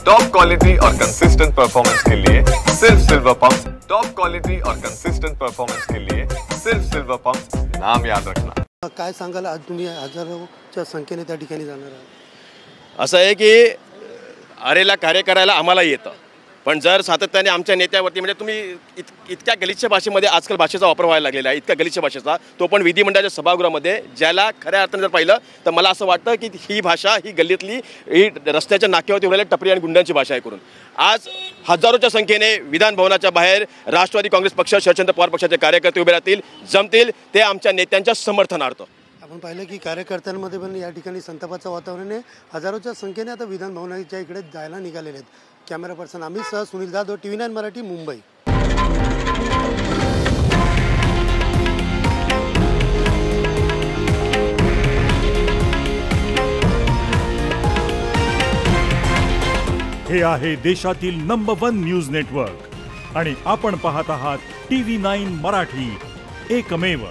Top quality और consistent performance के लिए सिर्फ सिल्वर पंप। टॉप क्वालिटी और कंसिस्टेंट परफॉर्मेंस के लिए सिर्फ सिल्वर पंप, नाम याद रखना। काय सांगाल, आज तुम्ही हजारोच्या संख्येने त्या ठिकाणी जाणार आहात? असं आहे की अरेला कार्य करायला आम्हाला येतं, पण जर सातत्याने आमच्या नेत्यावरती म्हणजे तुम्ही इतक्या गलिच्छ भाषेमध्ये आजकाल भाषेचा वापर व्हायला लागलेला आहे, इतक्या गलिच्छ भाषेचा, तो पण विधिमंडळाच्या सभागृहामध्ये, ज्याला खऱ्या अर्थाने जर पाहिलं तर मला असं वाटतं की ही भाषा ही गल्लीतली ही रस्त्याच्या नाक्यावरती उरलेल्या टपरी आणि गुंडांची भाषा आहे करून आज हजारोच्या संख्येने विधान भवनाच्या बाहेर राष्ट्रवादी काँग्रेस पक्ष, शरदचंद्र पवार पक्षाचे कार्यकर्ते उभे राहतील, जमतील ते आमच्या नेत्यांच्या समर्थनार्थ। आपण पाहिलं की कार्यकर्त्यांमध्ये पण या ठिकाणी संतापाचं वातावरण आहे। हजारोच्या संख्येने आता विधान भवनाच्या इकडे जायला निघालेले आहेत। कॅमेरा पर्सन अमित सह सुनील जाधव, TV9 मराठी, मुंबई। हे आहे देशातील नंबर 1 न्यूज नेटवर्क आणि आपण पाहत आहात TV9 मराठी, एकमेव।